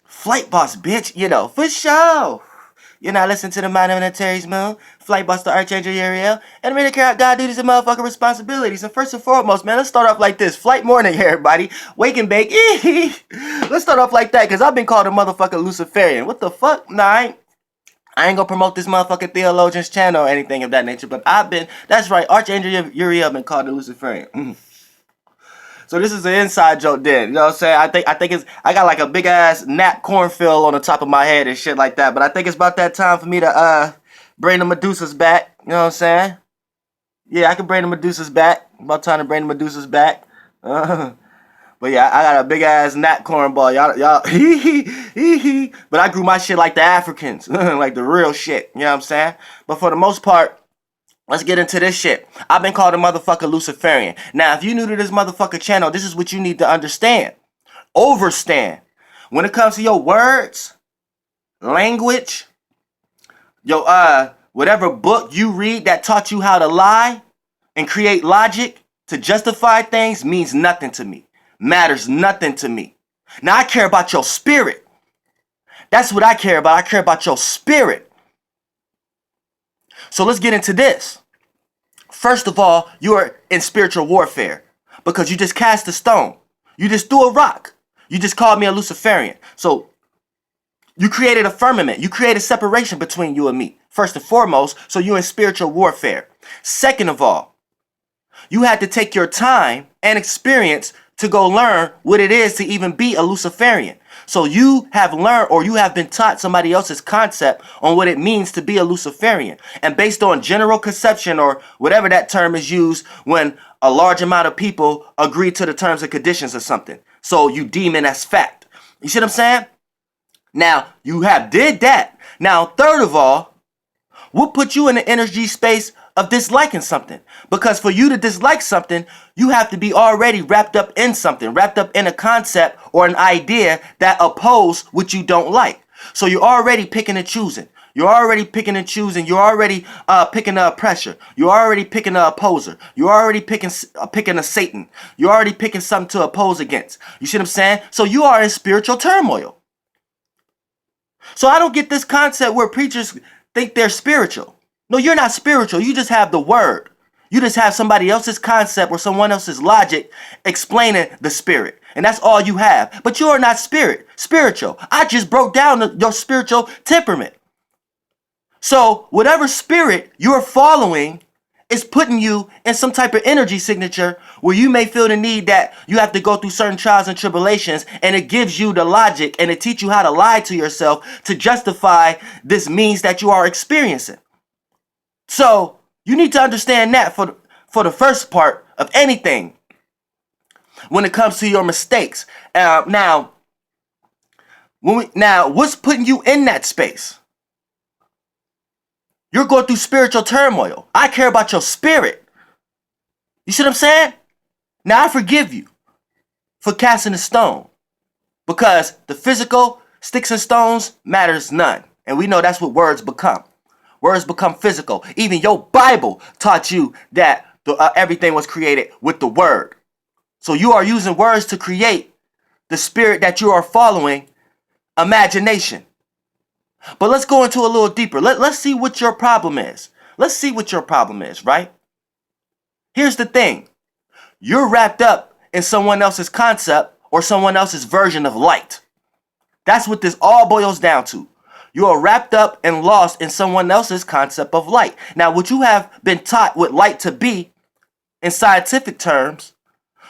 Flight boss, bitch, for sure. You're not listening to the mind of an Terry's Moon, Flight Boss, the Archangel Uriel, and I'm really care out God duties and motherfucking responsibilities. And first and foremost, man, let's start off like this. Flight morning, everybody. Wake and bake. Let's start off like that, because I've been called a motherfucking Lucifarian. What the fuck? Nah, I ain't gonna promote this motherfucking theologian's channel or anything of that nature, but that's right, Archangel Uriel been called a Luciferian. So this is an inside joke then. You know what I'm saying? I got like a big ass nap cornfield on the top of my head and shit like that. But I think it's about that time for me to bring the Medusas back. You know what I'm saying? Yeah, I can bring the Medusas back. About time to bring the Medusas back. But yeah, I got a big ass nap cornball. Y'all, hee. But I grew my shit like the Africans, like the real shit. You know what I'm saying? But for the most part, let's get into this shit. I've been called a motherfucker Luciferian. Now, if you're new to this motherfucker channel, this is what you need to understand. Overstand. When it comes to your words, language, whatever book you read that taught you how to lie and create logic to justify things means nothing to me. Matters nothing to me. Now, I care about your spirit. That's what I care about. I care about your spirit. So let's get into this. First of all, you are in spiritual warfare because you just cast a stone. You just threw a rock. You just called me a Luciferian. So you created a firmament. You created separation between you and me. First and foremost, so you're in spiritual warfare. Second of all, you had to take your time and experience to go learn what it is to even be a Luciferian. So you have learned, or you have been taught somebody else's concept on what it means to be a Luciferian. And based on general conception, or whatever that term is used when a large amount of people agree to the terms and conditions of something. So you deem it as fact. You see what I'm saying? Now, you have did that. Now, third of all, what put you in the energy space of disliking something? Because for you to dislike something, you have to be already wrapped up in something, wrapped up in a concept or an idea that oppose what you don't like. So you're already picking and choosing. You're already picking and choosing. You're already picking a oppressor. You're already picking an opposer. You're already picking a Satan. You're already picking something to oppose against. You see what I'm saying? So you are in spiritual turmoil. So I don't get this concept where preachers think they're spiritual. No, you're not spiritual. You just have the word. You just have somebody else's concept or someone else's logic explaining the spirit. And that's all you have. But you are not spiritual. I just broke down your spiritual temperament. So whatever spirit you're following is putting you in some type of energy signature where you may feel the need that you have to go through certain trials and tribulations, and it gives you the logic and it teach you how to lie to yourself to justify this means that you are experiencing. So you need to understand that for the first part of anything when it comes to your mistakes. Now, what's putting you in that space? You're going through spiritual turmoil. I care about your spirit. You see what I'm saying? Now I forgive you for casting a stone, because the physical sticks and stones matters none. And we know that's what words become. Words become physical. Even your Bible taught you that everything was created with the word. So you are using words to create the spirit that you are following, imagination. But let's go into a little deeper. Let's see what your problem is. Let's see what your problem is, right? Here's the thing. You're wrapped up in someone else's concept or someone else's version of light. That's what this all boils down to. You are wrapped up and lost in someone else's concept of light. Now, what you have been taught what light to be in scientific terms,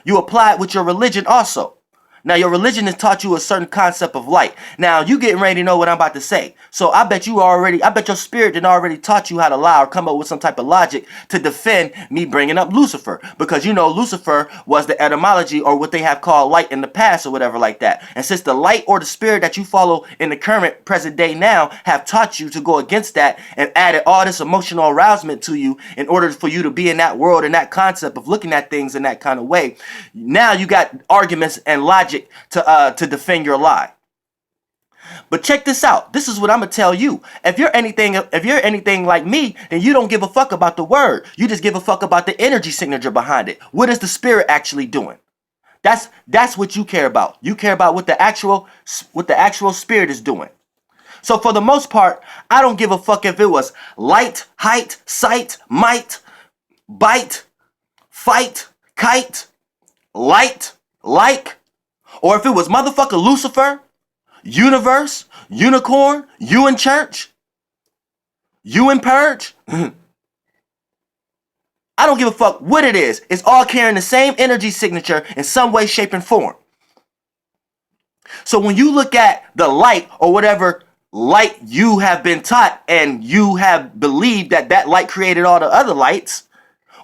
you apply it with your religion also. Now, your religion has taught you a certain concept of light. Now, you getting ready to know what I'm about to say. So I bet your spirit did already taught you how to lie or come up with some type of logic to defend me bringing up Lucifer. Because you know Lucifer was the etymology, or what they have called light in the past, or whatever like that. And since the light or the spirit that you follow in the current present day now have taught you to go against that and added all this emotional arousement to you in order for you to be in that world and that concept of looking at things in that kind of way, now you got arguments and logic to defend your lie. But check this out. This is what I'm gonna tell you. If you're anything like me, then you don't give a fuck about the word. You just give a fuck about the energy signature behind it. What is the spirit actually doing? That's what you care about. You care about what the actual spirit is doing. So for the most part, I don't give a fuck if it was light, height, sight, might, bite, fight, kite, light, like, or if it was motherfucker Lucifer, universe, unicorn, you in church, you in purge. I don't give a fuck what it is. It's all carrying the same energy signature in some way, shape, and form. So when you look at the light or whatever light you have been taught and you have believed that that light created all the other lights,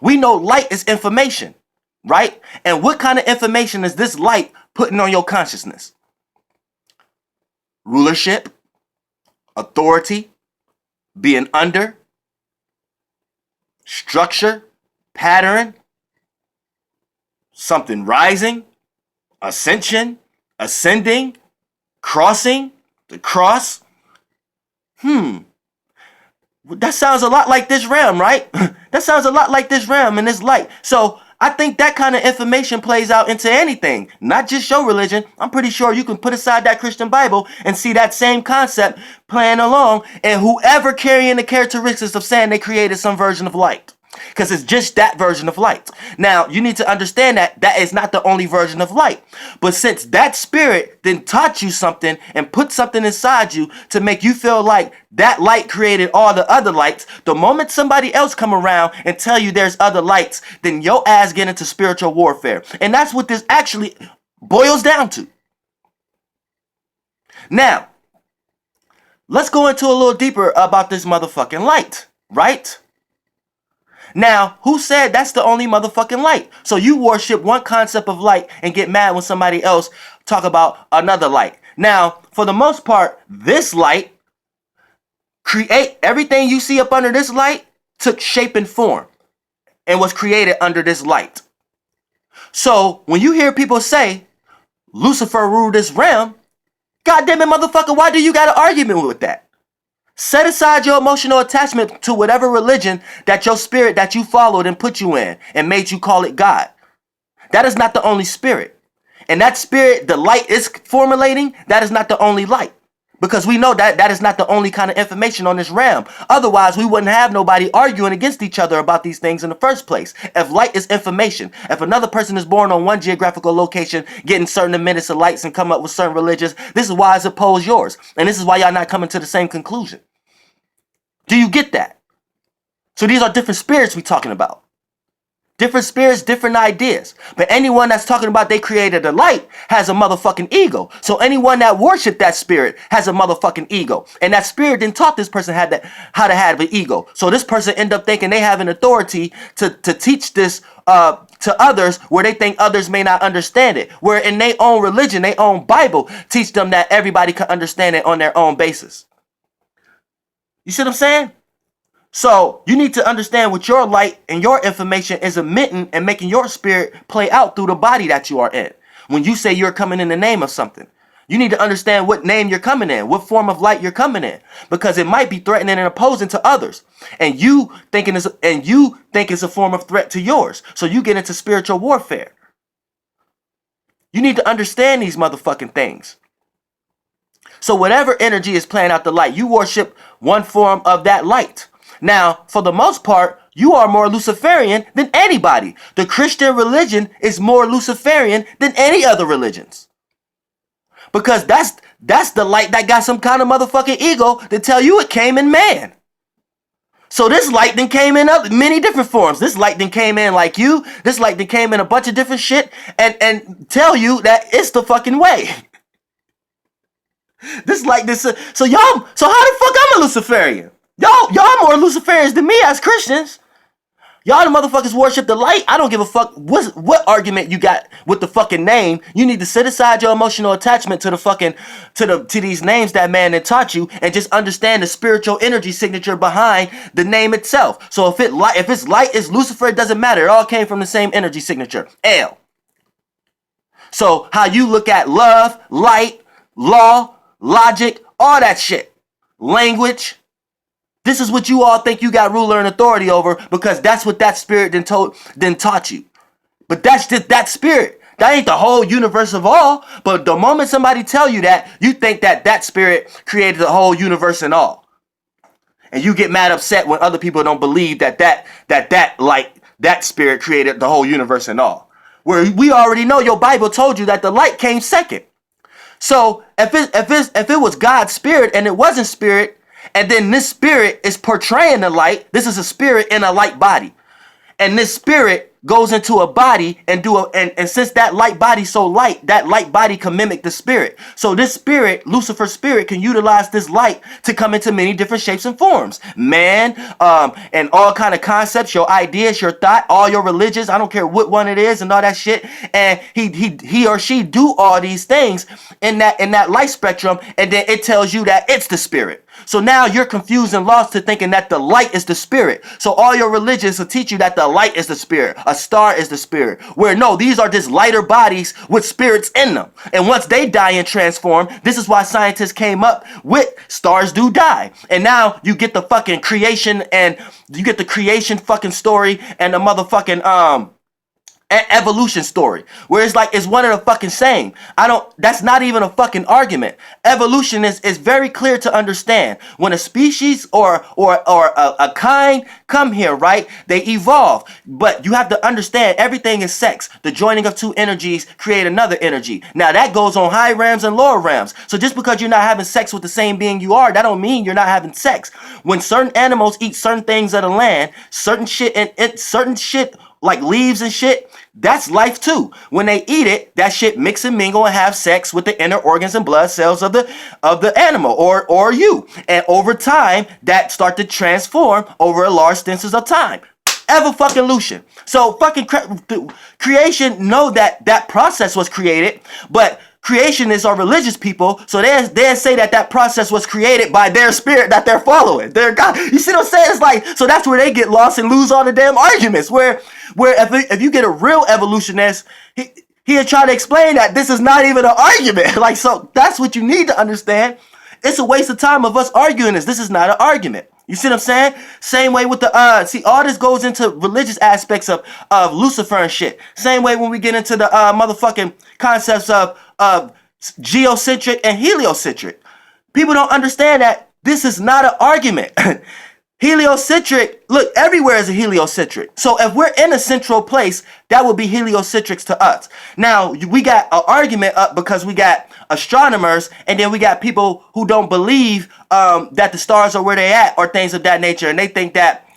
we know light is information, right? And what kind of information is this light putting on your consciousness? Rulership, authority, being under, structure, pattern, something rising, ascension, ascending, crossing, the cross. That sounds a lot like this realm, right? That sounds a lot like this realm and this light. So I think that kind of information plays out into anything, not just your religion. I'm pretty sure you can put aside that Christian Bible and see that same concept playing along, and whoever carrying the characteristics of saying they created some version of light. Because it's just that version of light. Now, you need to understand that that is not the only version of light. But since that spirit then taught you something and put something inside you to make you feel like that light created all the other lights, the moment somebody else come around and tell you there's other lights, then your ass get into spiritual warfare. And that's what this actually boils down to. Now, let's go into a little deeper about this motherfucking light, right? Now, who said that's the only motherfucking light? So you worship one concept of light and get mad when somebody else talk about another light. Now, for the most part, this light create everything you see up under this light took shape and form and was created under this light. So when you hear people say Lucifer ruled this realm, goddamn it, motherfucker, why do you got an argument with that? Set aside your emotional attachment to whatever religion that your spirit that you followed and put you in and made you call it God. That is not the only spirit. And that spirit, the light is formulating, that is not the only light. Because we know that that is not the only kind of information on this realm. Otherwise, we wouldn't have nobody arguing against each other about these things in the first place. If light is information, if another person is born on one geographical location, getting certain minutes of lights and come up with certain religions, this is why it's opposed yours. And this is why y'all not coming to the same conclusion. Do you get that? So these are different spirits we talking about. Different spirits, different ideas. But anyone that's talking about they created a light has a motherfucking ego. So anyone that worshiped that spirit has a motherfucking ego. And that spirit then taught this person how to have an ego. So this person end up thinking they have an authority to teach this to others where they think others may not understand it. Where in their own religion, their own Bible, teach them that everybody can understand it on their own basis. You see what I'm saying? So you need to understand what your light and your information is emitting and making your spirit play out through the body that you are in. When you say you're coming in the name of something, you need to understand what name you're coming in, what form of light you're coming in, because it might be threatening and opposing to others, and you think it's a form of threat to yours. So you get into spiritual warfare. You need to understand these motherfucking things. So whatever energy is playing out the light, you worship one form of that light. Now, for the most part, you are more Luciferian than anybody. The Christian religion is more Luciferian than any other religions. Because that's the light that got some kind of motherfucking ego to tell you it came in man. So this light then came in many different forms. This light then came in like you. This light then came in a bunch of different shit and tell you that it's the fucking way. This like this. So how the fuck I'm a Luciferian? Y'all more Luciferians than me as Christians. Y'all the motherfuckers worship the light. I don't give a fuck what argument you got with the fucking name. You need to set aside your emotional attachment to the fucking to these names that man had taught you and just understand the spiritual energy signature behind the name itself. So if it's light, it's Lucifer, it doesn't matter. It all came from the same energy signature. L. So how you look at love, light, law, logic, all that shit. Language. This is what you all think you got ruler and authority over because that's what that spirit then taught you. But that's just that spirit. That ain't the whole universe of all. But the moment somebody tell you that, you think that that spirit created the whole universe and all. And you get mad upset when other people don't believe that spirit created the whole universe and all. Where we already know your Bible told you that the light came second. So if it was God's spirit and it wasn't spirit, and then this spirit is portraying the light, this is a spirit in a light body. And this spirit goes into a body and and since that light body's so light, that light body can mimic the spirit. So this spirit, Lucifer's spirit, can utilize this light to come into many different shapes and forms. Man, and all kind of concepts, your ideas, your thought, all your religions, I don't care what one it is and all that shit. And he or she do all these things in that light spectrum, and then it tells you that it's the spirit. So now you're confused and lost to thinking that the light is the spirit. So all your religions will teach you that the light is the spirit. A star is the spirit. Where no, these are just lighter bodies with spirits in them. And once they die and transform, this is why scientists came up with stars do die. And now you get the fucking creation, and you get the creation fucking story and the motherfucking evolution story, where it's like it's one of the fucking same. That's not even a fucking argument. Evolution is very clear to understand. When a species or a kind come here, right, they evolve. But you have to understand everything is sex. The joining of two energies create another energy. Now that goes on high realms and lower realms. So just because you're not having sex with the same being you are, that don't mean you're not having sex. When certain animals eat certain things of the land, certain shit like leaves and shit, that's life too. When they eat it, that shit mix and mingle and have sex with the inner organs and blood cells of the animal or you. And over time, that start to transform over a large distances of time. Ever-fucking-lution. So fucking creation know that process was created, but creationists are religious people, so they say that process was created by their spirit that they're following, their God. You see what I'm saying? It's like, so that's where they get lost and lose all the damn arguments. Where if you get a real evolutionist, he'll try to explain that this is not even an argument. Like, so that's what you need to understand. It's a waste of time of us arguing this. This is not an argument. You see what I'm saying? Same way with the see, all this goes into religious aspects of Lucifer and shit. Same way when we get into the motherfucking concepts of geocentric and heliocentric. People don't understand that this is not an argument. Heliocentric, look, everywhere is a heliocentric. So if we're in a central place, that would be heliocentrics to us. Now, we got an argument up because we got astronomers, and then we got people who don't believe that the stars are where they at or things of that nature, and they think that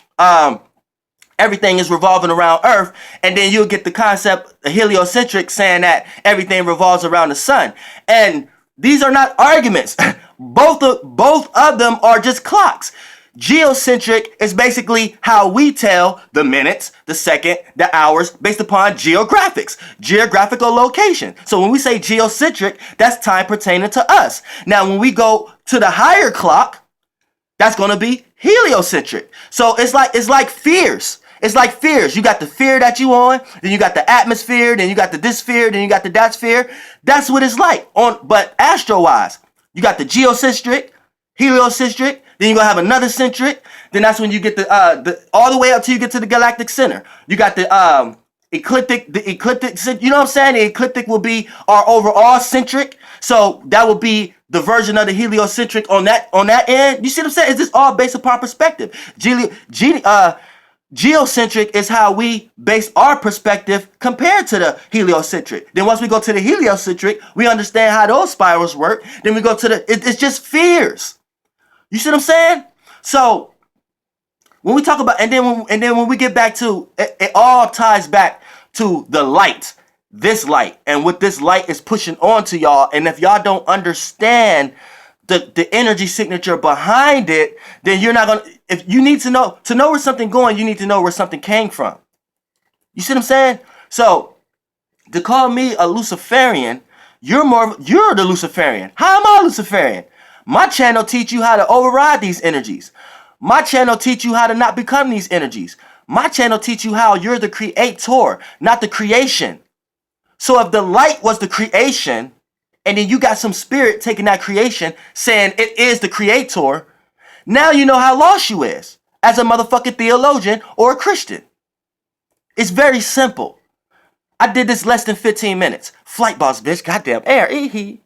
everything is revolving around Earth, and then you'll get the concept of heliocentric saying that everything revolves around the sun. And these are not arguments. Both of them are just clocks. Geocentric is basically how we tell the minutes, the second, the hours based upon geographical location. So when we say geocentric, that's time pertaining to us. Now when we go to the higher clock, that's going to be heliocentric. So it's like fears. It's like fears. You got the fear that you on, then you got the atmosphere, then you got the this sphere, then you got the that sphere. That's what it's like. But astro-wise, you got the geocentric, heliocentric, then you're gonna have another centric. Then that's when you get the all the way up till you get to the galactic center. You got the ecliptic. You know what I'm saying? The ecliptic will be our overall centric. So that will be the version of the heliocentric on that end. You see what I'm saying? It's just all based upon perspective. Geocentric is how we base our perspective compared to the heliocentric. Then once we go to the heliocentric, we understand how those spirals work. Then we go to it's just fears. You see what I'm saying? So when we talk about, and then when we get back to it all ties back to the light, this light, and what this light is pushing on to y'all. And if y'all don't understand the energy signature behind it, then you're not gonna. If you need to know where something going, you need to know where something came from. You see what I'm saying? So to call me a Lucifarian, you're the Luciferian. How am I Luciferian? My channel teach you how to override these energies. My channel teach you how to not become these energies. My channel teach you how you're the creator, not the creation. So if the light was the creation, and then you got some spirit taking that creation, saying it is the creator, now you know how lost you is as a motherfucking theologian or a Christian. It's very simple. I did this less than 15 minutes. Flight boss, bitch. Goddamn air. Ee-hee.